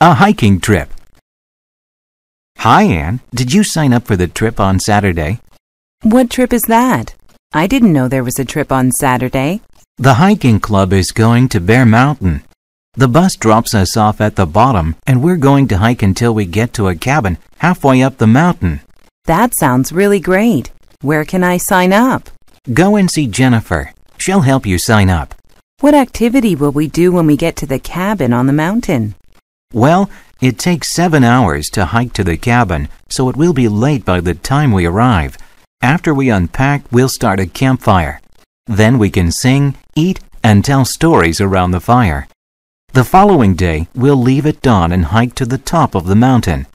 A hiking trip. Hi, Anne. Did you sign up for the trip on Saturday? What trip is that? I didn't know there was a trip on Saturday. The hiking club is going to Bear Mountain. The bus drops us off at the bottom, and we're going to hike until we get to a cabin halfway up the mountain. That sounds really great. Where can I sign up? Go and see Jennifer. She'll help you sign up. What activity will we do when we get to the cabin on the mountain? Well, it takes 7 hours to hike to the cabin, so it will be late by the time we arrive. After we unpack, we'll start a campfire. Then we can sing, eat, and tell stories around the fire. The following day, we'll leave at dawn and hike to the top of the mountain.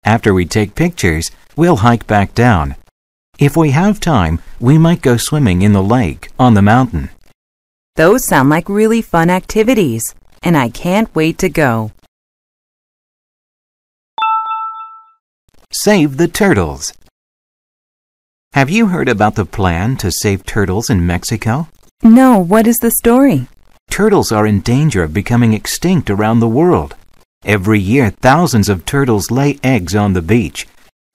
After we take pictures, we'll hike back down. If we have time, we might go swimming in the lake on the mountain. Those sound like really fun activities, and I can't wait to go. Save the turtles. Have you heard about the plan to save turtles in Mexico? No, what is the story? Turtles are in danger of becoming extinct around the world. Every year, thousands of turtles lay eggs on the beach.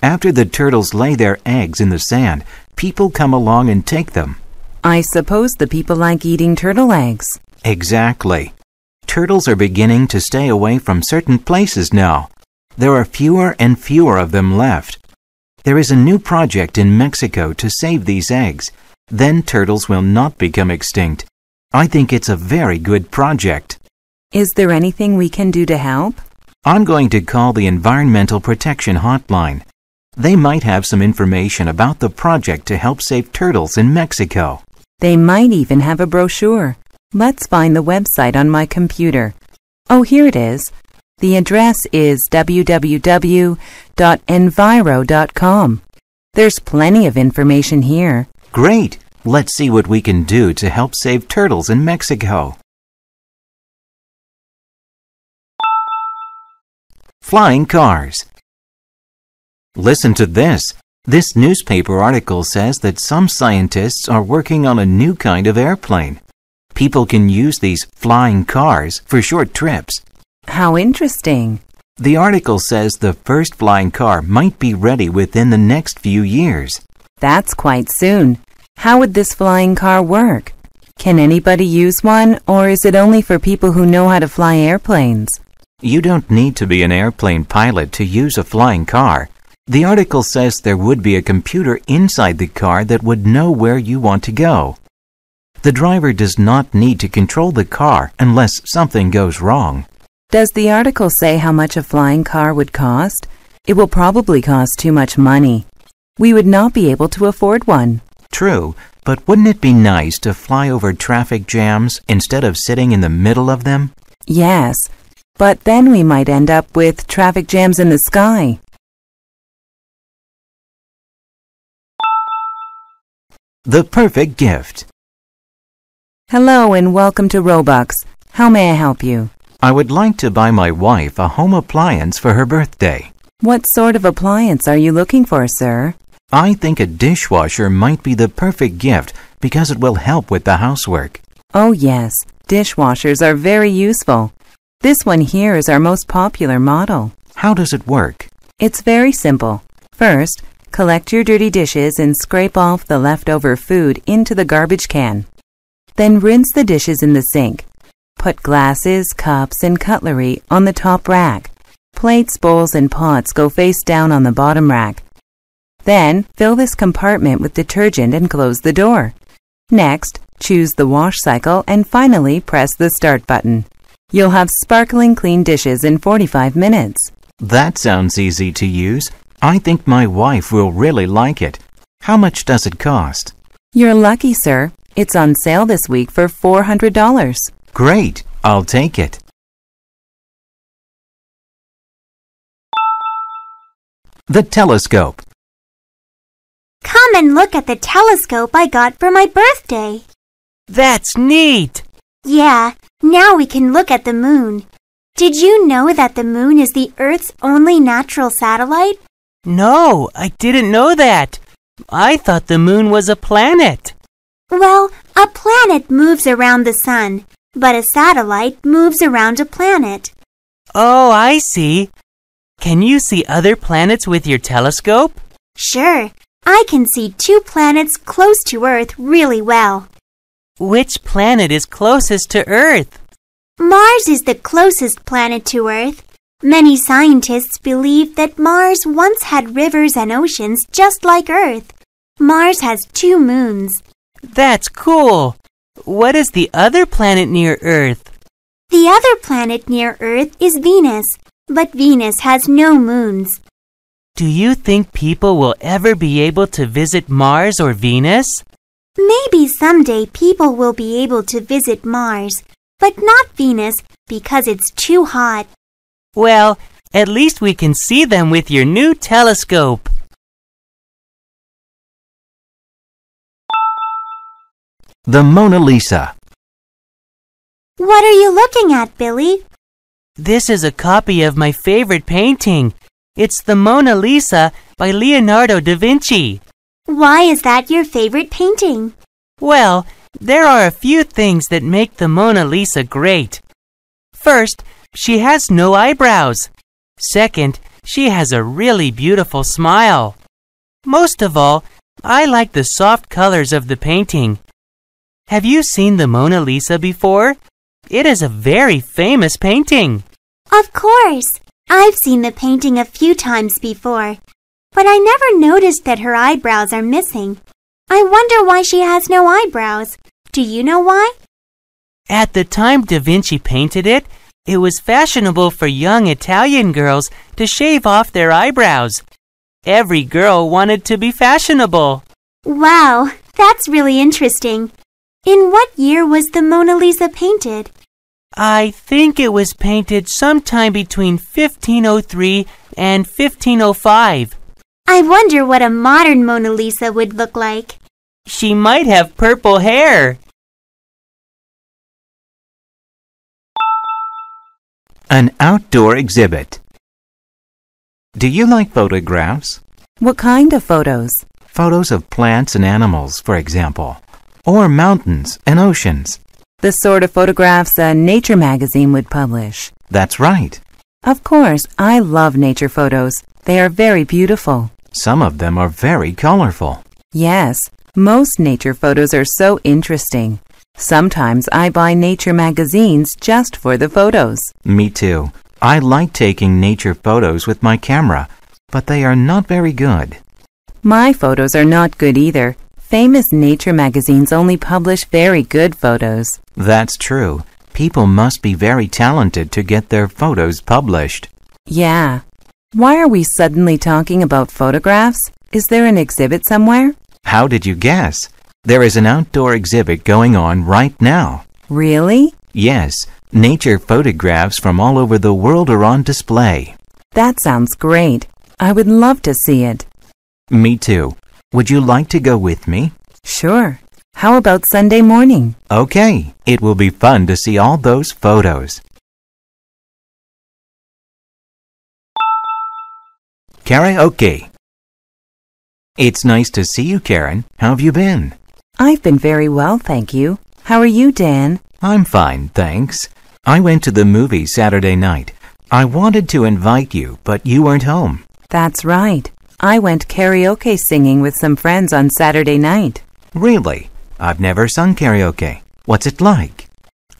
After the turtles lay their eggs in the sand, people come along and take them. I suppose the people like eating turtle eggs. Exactly. Turtles are beginning to stay away from certain places now. There are fewer and fewer of them left. There is a new project in Mexico to save these eggs. Then turtles will not become extinct. I think it's a very good project. Is there anything we can do to help? I'm going to call the Environmental Protection Hotline. They might have some information about the project to help save turtles in Mexico. They might even have a brochure. Let's find the website on my computer. Oh, here it is. The address is www.enviro.com. There's plenty of information here. Great! Let's see what we can do to help save turtles in Mexico. Flying cars. Listen to this. This newspaper article says that some scientists are working on a new kind of airplane. People can use these flying cars for short trips. How interesting. The article says the first flying car might be ready within the next few years. That's quite soon. How would this flying car work? Can anybody use one, or is it only for people who know how to fly airplanes? You don't need to be an airplane pilot to use a flying car. The article says there would be a computer inside the car that would know where you want to go. The driver does not need to control the car unless something goes wrong. Does the article say how much a flying car would cost? It will probably cost too much money. We would not be able to afford one. True, but wouldn't it be nice to fly over traffic jams instead of sitting in the middle of them? Yes, but then we might end up with traffic jams in the sky. The perfect gift. Hello and welcome to Robux. How may I help you? I would like to buy my wife a home appliance for her birthday. What sort of appliance are you looking for, sir? I think a dishwasher might be the perfect gift because it will help with the housework. Oh yes, dishwashers are very useful. This one here is our most popular model. How does it work? It's very simple. First, collect your dirty dishes and scrape off the leftover food into the garbage can. Then rinse the dishes in the sink. Put glasses, cups, and cutlery on the top rack. Plates, bowls, and pots go face down on the bottom rack. Then, fill this compartment with detergent and close the door. Next, choose the wash cycle and finally press the start button. You'll have sparkling clean dishes in 45 minutes. That sounds easy to use. I think my wife will really like it. How much does it cost? You're lucky, sir. It's on sale this week for $400. Great! I'll take it. The telescope. Come and look at the telescope I got for my birthday. That's neat! Yeah, now we can look at the moon. Did you know that the moon is the Earth's only natural satellite? No, I didn't know that. I thought the moon was a planet. Well, a planet moves around the sun, but a satellite moves around a planet. Oh, I see. Can you see other planets with your telescope? Sure, I can see 2 planets close to Earth really well. Which planet is closest to Earth? Mars is the closest planet to Earth. Many scientists believe that Mars once had rivers and oceans just like Earth. Mars has 2 moons. That's cool. What is the other planet near Earth? The other planet near Earth is Venus, but Venus has no moons. Do you think people will ever be able to visit Mars or Venus? Maybe someday people will be able to visit Mars, but not Venus because it's too hot. Well, at least we can see them with your new telescope. The Mona Lisa. What are you looking at, Billy? This is a copy of my favorite painting. It's the Mona Lisa by Leonardo da Vinci. Why is that your favorite painting? Well, there are a few things that make the Mona Lisa great. First, she has no eyebrows. Second, she has a really beautiful smile. Most of all, I like the soft colors of the painting. Have you seen the Mona Lisa before? It is a very famous painting. Of course. I've seen the painting a few times before, but I never noticed that her eyebrows are missing. I wonder why she has no eyebrows. Do you know why? At the time Da Vinci painted it, it was fashionable for young Italian girls to shave off their eyebrows. Every girl wanted to be fashionable. Wow, that's really interesting. In what year was the Mona Lisa painted? I think it was painted sometime between 1503 and 1505. I wonder what a modern Mona Lisa would look like. She might have purple hair. An outdoor exhibit. Do you like photographs? What kind of photos? Photos of plants and animals, for example, or mountains and oceans. The sort of photographs a nature magazine would publish. That's right. Of course, I love nature photos. They are very beautiful. Some of them are very colorful. Yes, most nature photos are so interesting. Sometimes I buy nature magazines just for the photos. Me too. I like taking nature photos with my camera, but they are not very good. My photos are not good either. Famous nature magazines only publish very good photos. That's true. People must be very talented to get their photos published. Yeah. Why are we suddenly talking about photographs? Is there an exhibit somewhere? How did you guess? There is an outdoor exhibit going on right now. Really? Yes, nature photographs from all over the world are on display. That sounds great. I would love to see it. Me too. Would you like to go with me? Sure. How about Sunday morning? Okay, it will be fun to see all those photos. Karaoke. It's nice to see you, Karen. How have you been? I've been very well, thank you. How are you, Dan? I'm fine, thanks. I went to the movies Saturday night. I wanted to invite you, but you weren't home. That's right. I went karaoke singing with some friends on Saturday night. Really? I've never sung karaoke. What's it like?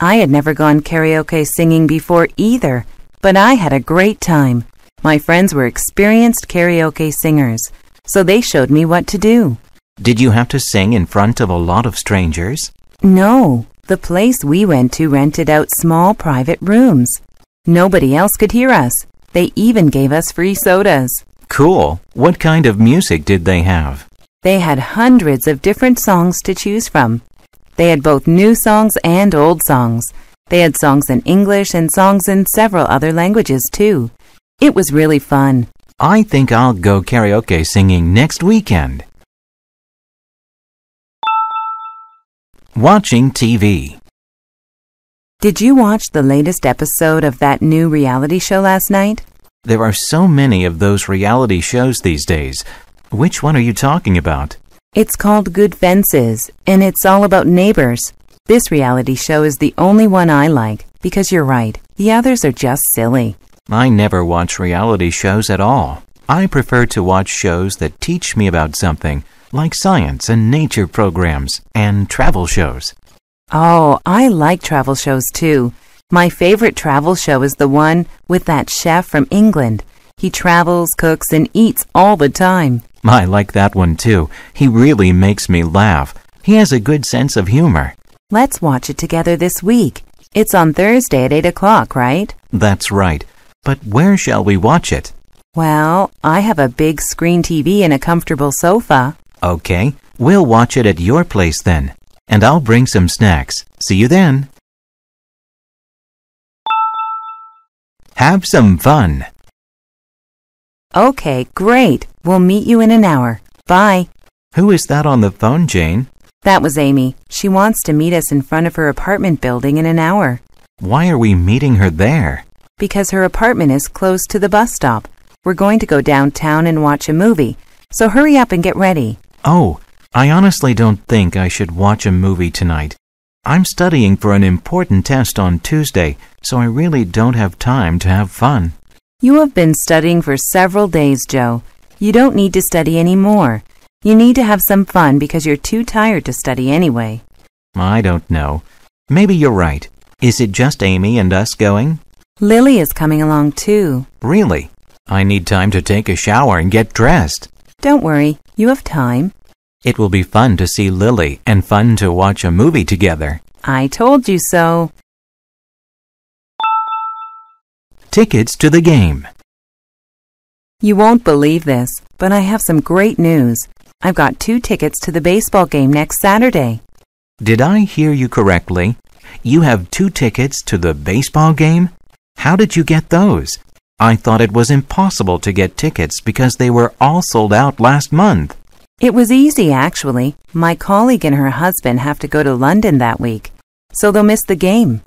I had never gone karaoke singing before either, but I had a great time. My friends were experienced karaoke singers, so they showed me what to do. Did you have to sing in front of a lot of strangers? No, the place we went to rented out small private rooms. Nobody else could hear us. They even gave us free sodas. Cool. What kind of music did they have? They had hundreds of different songs to choose from. They had both new songs and old songs. They had songs in English and songs in several other languages too. It was really fun. I think I'll go karaoke singing next weekend. Watching TV. Did you watch the latest episode of that new reality show last night? There are so many of those reality shows these days. Which one are you talking about? It's called Good Fences, and it's all about neighbors. This reality show is the only one I like. because you're right. The others are just silly. I never watch reality shows at all. I prefer to watch shows that teach me about something, like science and nature programs and travel shows. Oh, I like travel shows too. My favorite travel show is the one with that chef from England. He travels, cooks, and eats all the time. I like that one too. He really makes me laugh. He has a good sense of humor. Let's watch it together this week. It's on Thursday at 8 o'clock, right? That's right. But where shall we watch it? Well, I have a big screen TV and a comfortable sofa. Okay, we'll watch it at your place then. And I'll bring some snacks. See you then. Have some fun. Okay, great. We'll meet you in an hour. Bye. Who is that on the phone, Jane? That was Amy. She wants to meet us in front of her apartment building in an hour. Why are we meeting her there? Because her apartment is close to the bus stop. We're going to go downtown and watch a movie. So hurry up and get ready. Oh, I honestly don't think I should watch a movie tonight. I'm studying for an important test on Tuesday, so I really don't have time to have fun. You have been studying for several days, Joe. You don't need to study anymore. You need to have some fun because you're too tired to study anyway. I don't know. Maybe you're right. Is it just Amy and us going? Lily is coming along too. Really? I need time to take a shower and get dressed. Don't worry, you have time. It will be fun to see Lily and fun to watch a movie together. I told you so. Tickets to the game. You won't believe this, but I have some great news. I've got 2 tickets to the baseball game next Saturday. Did I hear you correctly? You have 2 tickets to the baseball game? How did you get those? I thought it was impossible to get tickets because they were all sold out last month. It was easy, actually. My colleague and her husband have to go to London that week, so they'll miss the game.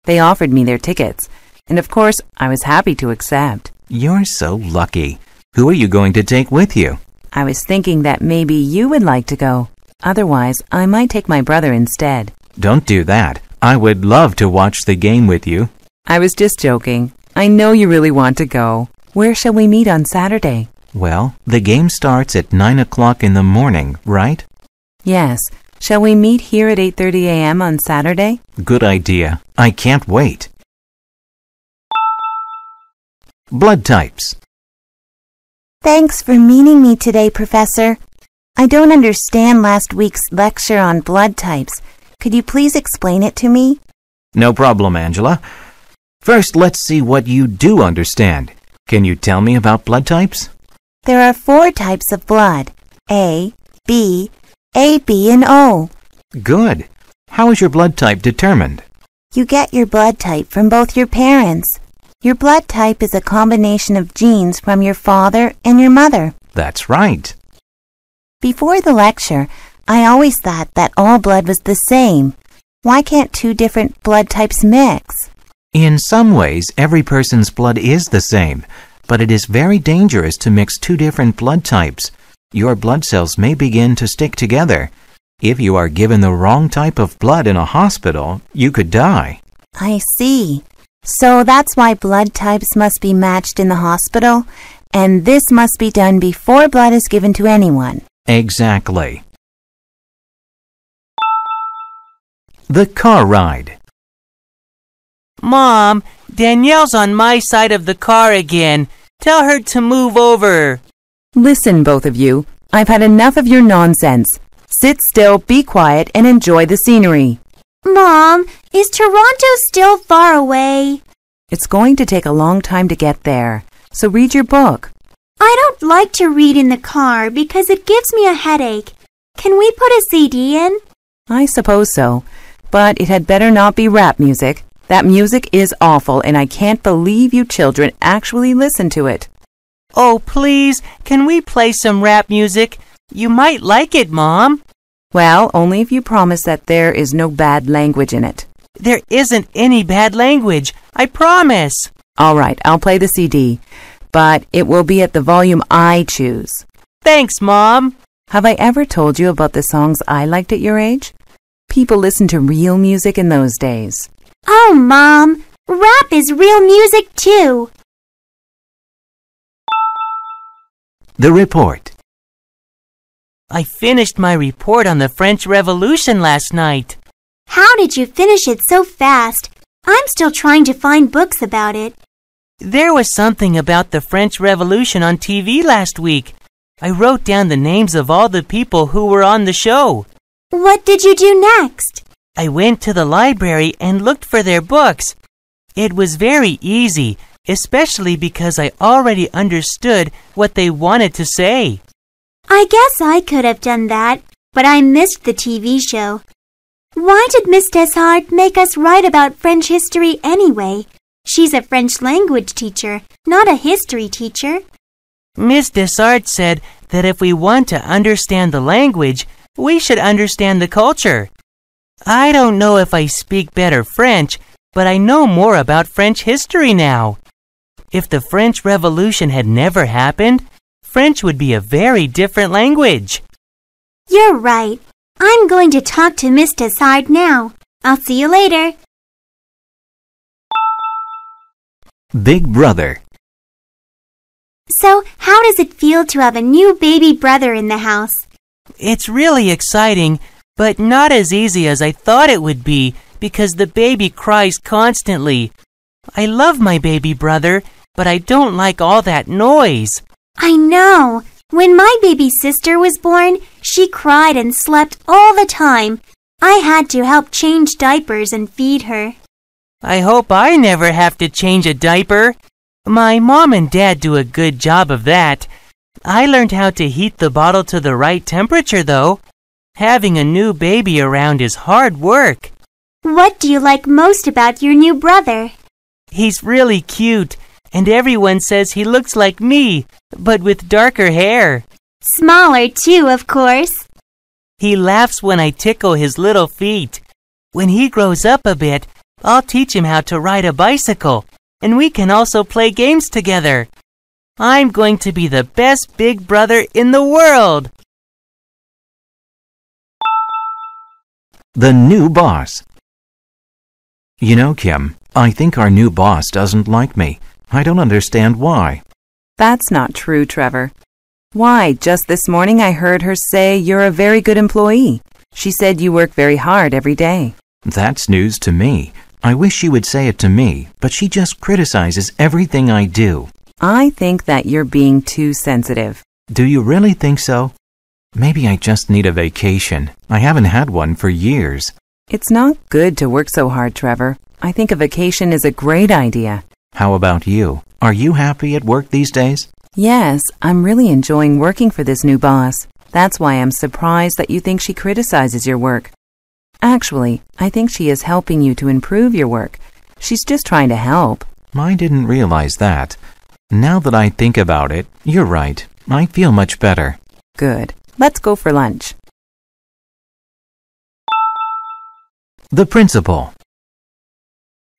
They offered me their tickets, and of course, I was happy to accept. You're so lucky. Who are you going to take with you? I was thinking that maybe you would like to go. Otherwise, I might take my brother instead. Don't do that. I would love to watch the game with you. I was just joking. I know you really want to go. Where shall we meet on Saturday? Well, the game starts at 9 o'clock in the morning, right? Yes. Shall we meet here at 8:30 a.m. on Saturday? Good idea. I can't wait. Blood types. Thanks for meeting me today, Professor. I don't understand last week's lecture on blood types. Could you please explain it to me? No problem, Angela. First, let's see what you do understand. Can you tell me about blood types? There are 4 types of blood: A, B, AB, and O. Good. How is your blood type determined? You get your blood type from both your parents. Your blood type is a combination of genes from your father and your mother. That's right. Before the lecture, I always thought that all blood was the same. Why can't 2 different blood types mix? In some ways, every person's blood is the same, but it is very dangerous to mix 2 different blood types. Your blood cells may begin to stick together. If you are given the wrong type of blood in a hospital, you could die. I see. So that's why blood types must be matched in the hospital, and this must be done before blood is given to anyone. Exactly. The car ride. Mom, Danielle's on my side of the car again. Tell her to move over. Listen, both of you. I've had enough of your nonsense. Sit still, be quiet, and enjoy the scenery. Mom, is Toronto still far away? It's going to take a long time to get there, so read your book. I don't like to read in the car because it gives me a headache. Can we put a CD in? I suppose so, but it had better not be rap music. That music is awful, and I can't believe you children actually listen to it. Oh, please, can we play some rap music? You might like it, Mom. Well, only if you promise that there is no bad language in it. There isn't any bad language, I promise. All right, I'll play the CD, but it will be at the volume I choose. Thanks, Mom. Have I ever told you about the songs I liked at your age? People listened to real music in those days. Oh, Mom, rap is real music too. The report. I finished my report on the French Revolution last night. How did you finish it so fast? I'm still trying to find books about it. There was something about the French Revolution on TV last week. I wrote down the names of all the people who were on the show. What did you do next? I went to the library and looked for their books. It was very easy, especially because I already understood what they wanted to say. I guess I could have done that, but I missed the TV show. Why did Miss Deshart make us write about French history anyway? She's a French language teacher, not a history teacher. Miss Deshart said that if we want to understand the language, we should understand the culture. I don't know if I speak better French, but I know more about French history now. If the French Revolution had never happened, French would be a very different language. You're right. I'm going to talk to Miss Deshart now. I'll see you later. Big brother. So, how does it feel to have a new baby brother in the house? It's really exciting, but not as easy as I thought it would be because the baby cries constantly. I love my baby brother, but I don't like all that noise. I know. When my baby sister was born, she cried and slept all the time. I had to help change diapers and feed her. I hope I never have to change a diaper. My mom and dad do a good job of that. I learned how to heat the bottle to the right temperature, though. Having a new baby around is hard work. What do you like most about your new brother? He's really cute, and everyone says he looks like me, but with darker hair. Smaller, too, of course. He laughs when I tickle his little feet. When he grows up a bit, I'll teach him how to ride a bicycle, and we can also play games together. I'm going to be the best big brother in the world. The new boss. You know, Kim, I think our new boss doesn't like me. I don't understand why. That's not true, Trevor. Why, just this morning I heard her say you're a very good employee. She said you work very hard every day. That's news to me. I wish she would say it to me, but she just criticizes everything I do. I think that you're being too sensitive. Do you really think so? Maybe I just need a vacation. I haven't had one for years. It's not good to work so hard, Trevor. I think a vacation is a great idea. How about you? Are you happy at work these days? Yes, I'm really enjoying working for this new boss. That's why I'm surprised that you think she criticizes your work. Actually, I think she is helping you to improve your work. She's just trying to help. I didn't realize that. Now that I think about it, you're right. I feel much better. Good. Let's go for lunch. The principal.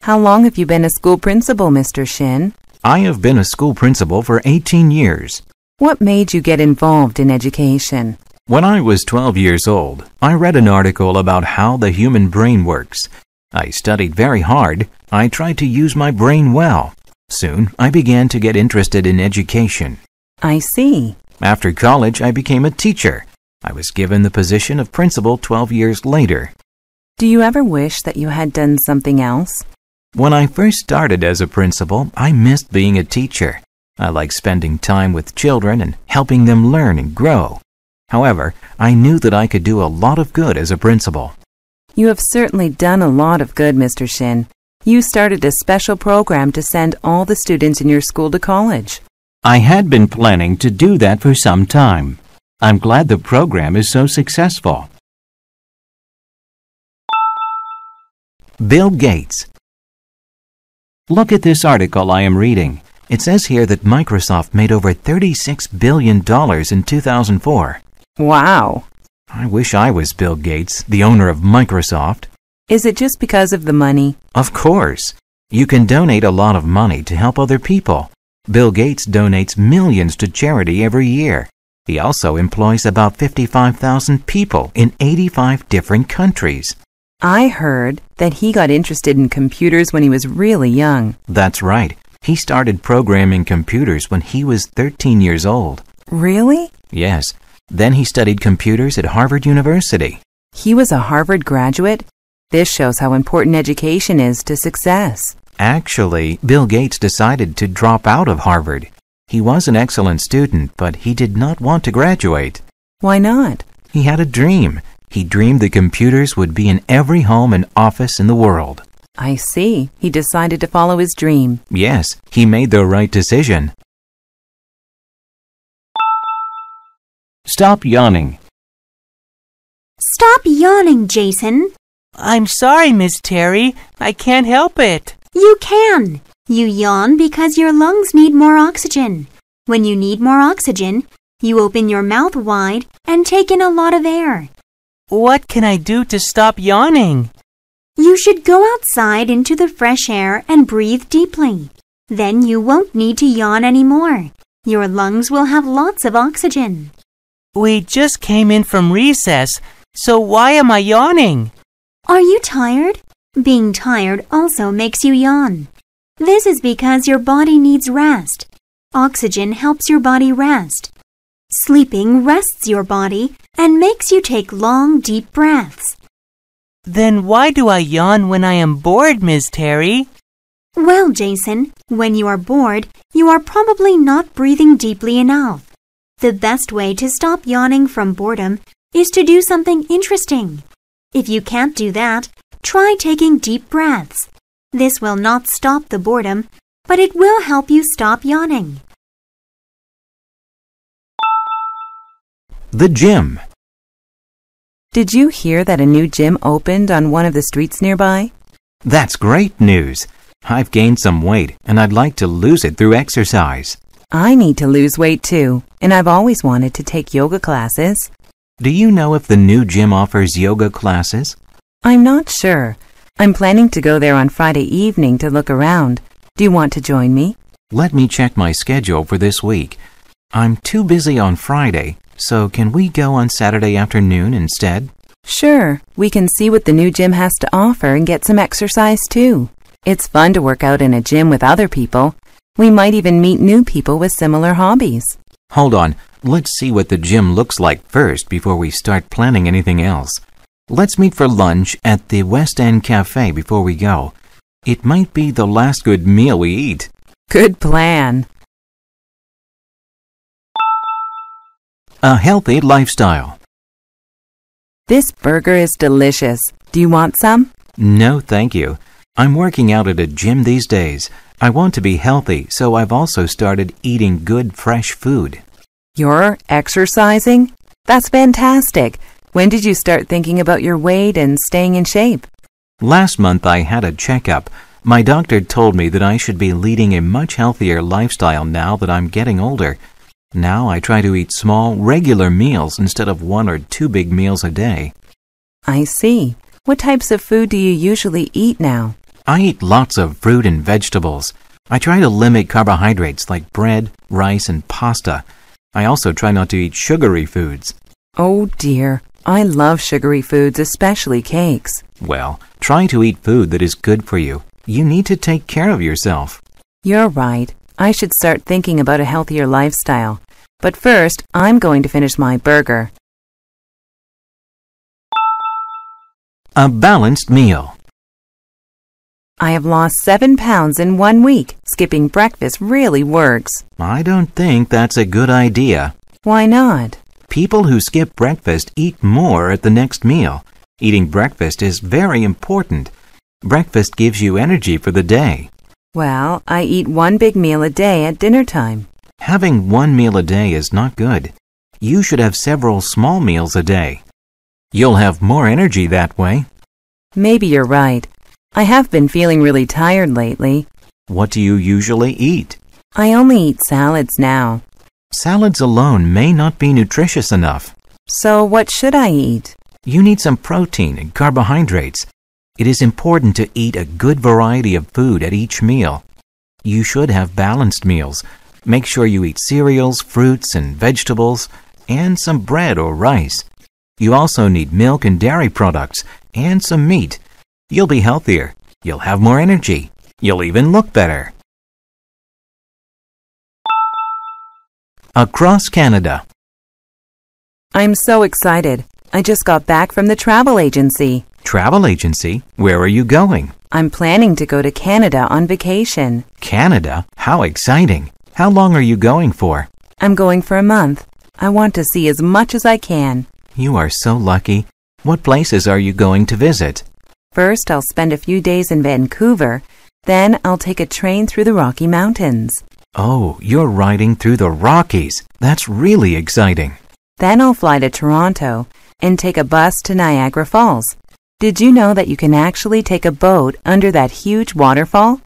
How long have you been a school principal, Mr. Shin? I have been a school principal for 18 years. What made you get involved in education? When I was 12 years old, I read an article about how the human brain works. I studied very hard. I tried to use my brain well. Soon, I began to get interested in education. I see. After college, I became a teacher. I was given the position of principal 12 years later. Do you ever wish that you had done something else? When I first started as a principal, I missed being a teacher. I liked spending time with children and helping them learn and grow. However, I knew that I could do a lot of good as a principal. You have certainly done a lot of good, Mr. Shin. You started a special program to send all the students in your school to college. I had been planning to do that for some time. I'm glad the program is so successful. Bill Gates. Look at this article I am reading. It says here that Microsoft made over $36 billion in 2004. Wow. I wish I was Bill Gates, the owner of Microsoft. Is it just because of the money? Of course. You can donate a lot of money to help other people. Bill Gates donates millions to charity every year. He also employs about 55,000 people in 85 different countries. I heard that he got interested in computers when he was really young. That's right. He started programming computers when he was 13 years old. Really? Yes. Then he studied computers at Harvard University. He was a Harvard graduate? This shows how important education is to success. Actually, Bill Gates decided to drop out of Harvard. He was an excellent student, but he did not want to graduate. Why not? He had a dream. He dreamed the computers would be in every home and office in the world. I see. He decided to follow his dream. Yes, he made the right decision. Stop yawning. Stop yawning, Jason. I'm sorry, Miss Terry. I can't help it. You can. You yawn because your lungs need more oxygen. When you need more oxygen, you open your mouth wide and take in a lot of air. What can I do to stop yawning? You should go outside into the fresh air and breathe deeply. Then you won't need to yawn anymore. Your lungs will have lots of oxygen. We just came in from recess, so why am I yawning? Are you tired? Being tired also makes you yawn. This is because your body needs rest. Oxygen helps your body rest. Sleeping rests your body and makes you take long, deep breaths. Then why do I yawn when I am bored, Miss Terry? Well, Jason, when you are bored, you are probably not breathing deeply enough. The best way to stop yawning from boredom is to do something interesting. If you can't do that, try taking deep breaths. This will not stop the boredom, but it will help you stop yawning. The gym. Did you hear that a new gym opened on one of the streets nearby? That's great news. I've gained some weight and I'd like to lose it through exercise. I need to lose weight too, and I've always wanted to take yoga classes. Do you know if the new gym offers yoga classes? I'm not sure. I'm planning to go there on Friday evening to look around. Do you want to join me? Let me check my schedule for this week. I'm too busy on Friday, so can we go on Saturday afternoon instead? Sure. We can see what the new gym has to offer and get some exercise too. It's fun to work out in a gym with other people. We might even meet new people with similar hobbies. Hold on. Let's see what the gym looks like first before we start planning anything else. Let's meet for lunch at the West End Cafe before we go. It might be the last good meal we eat. Good plan. A healthy lifestyle. This burger is delicious. Do you want some? No, thank you. I'm working out at a gym these days. I want to be healthy, so I've also started eating good, fresh food. You're exercising? That's fantastic. When did you start thinking about your weight and staying in shape? Last month I had a checkup. My doctor told me that I should be leading a much healthier lifestyle now that I'm getting older. Now I try to eat small, regular meals instead of 1 or 2 big meals a day. I see. What types of food do you usually eat now? I eat lots of fruit and vegetables. I try to limit carbohydrates like bread, rice, and pasta. I also try not to eat sugary foods. Oh dear, I love sugary foods, especially cakes. Well, try to eat food that is good for you. You need to take care of yourself. You're right. I should start thinking about a healthier lifestyle. But first, I'm going to finish my burger. A balanced meal. I have lost 7 pounds in 1 week. Skipping breakfast really works. I don't think that's a good idea. Why not? People who skip breakfast eat more at the next meal. Eating breakfast is very important. Breakfast gives you energy for the day. Well, I eat 1 big meal a day at dinner time. Having 1 meal a day is not good. You should have several small meals a day. You'll have more energy that way. Maybe you're right. I have been feeling really tired lately. What do you usually eat? I only eat salads now. Salads alone may not be nutritious enough. So what should I eat? You need some protein and carbohydrates. It is important to eat a good variety of food at each meal. You should have balanced meals. Make sure you eat cereals, fruits, and vegetables, and some bread or rice. You also need milk and dairy products, and some meat. You'll be healthier. You'll have more energy. You'll even look better. Across Canada. I'm so excited. I just got back from the travel agency. Travel agency? Where are you going? I'm planning to go to Canada on vacation. Canada? How exciting! How long are you going for? I'm going for a month. I want to see as much as I can. You are so lucky. What places are you going to visit? First, I'll spend a few days in Vancouver. Then I'll take a train through the Rocky Mountains. Oh, you're riding through the Rockies. That's really exciting. Then I'll fly to Toronto and take a bus to Niagara Falls. Did you know that you can actually take a boat under that huge waterfall?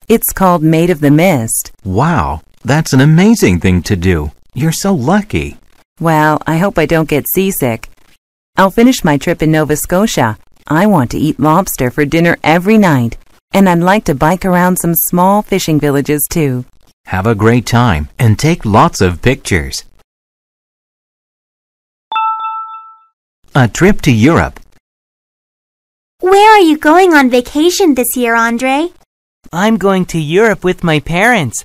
It's called Maid of the Mist. Wow, that's an amazing thing to do. You're so lucky. Well, I hope I don't get seasick. I'll finish my trip in Nova Scotia. I want to eat lobster for dinner every night, and I'd like to bike around some small fishing villages too. Have a great time and take lots of pictures. A trip to Europe. Where are you going on vacation this year, Andre? I'm going to Europe with my parents.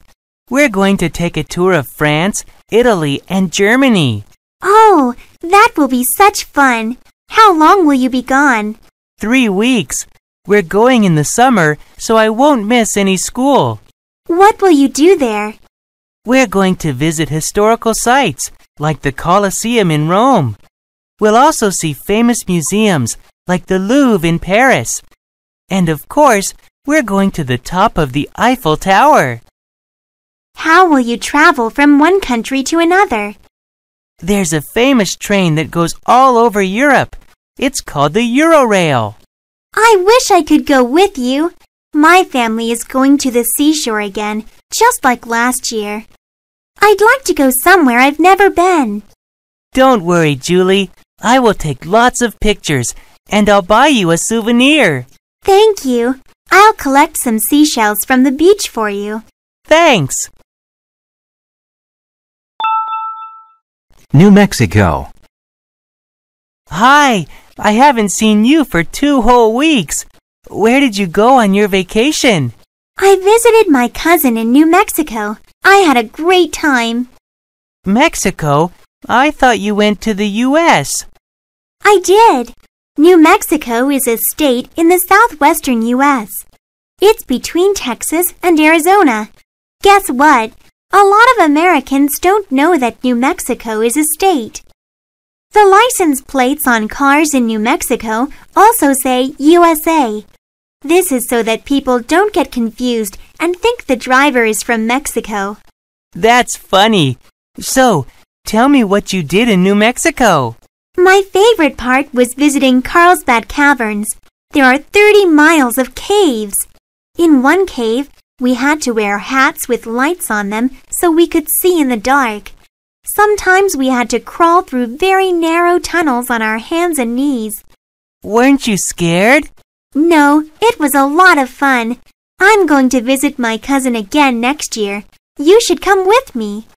We're going to take a tour of France, Italy, and Germany. Oh, that will be such fun. How long will you be gone? 3 weeks. We're going in the summer, so I won't miss any school. What will you do there? We're going to visit historical sites, like the Colosseum in Rome. We'll also see famous museums, like the Louvre in Paris. And of course, we're going to the top of the Eiffel Tower. How will you travel from one country to another? There's a famous train that goes all over Europe. It's called the Eurorail. I wish I could go with you. My family is going to the seashore again, just like last year. I'd like to go somewhere I've never been. Don't worry, Julie. I will take lots of pictures, and I'll buy you a souvenir. Thank you. I'll collect some seashells from the beach for you. Thanks. New Mexico. Hi, I haven't seen you for 2 whole weeks. Where did you go on your vacation? I visited my cousin in New Mexico. I had a great time. Mexico? I thought you went to the U.S. I did. New Mexico is a state in the southwestern U.S. It's between Texas and Arizona. Guess what? A lot of Americans don't know that New Mexico is a state. The license plates on cars in New Mexico also say USA. This is so that people don't get confused and think the driver is from Mexico. That's funny. So, tell me what you did in New Mexico. My favorite part was visiting Carlsbad Caverns. There are 30 miles of caves. In one cave, we had to wear hats with lights on them so we could see in the dark. Sometimes we had to crawl through very narrow tunnels on our hands and knees. Weren't you scared? No, it was a lot of fun. I'm going to visit my cousin again next year. You should come with me.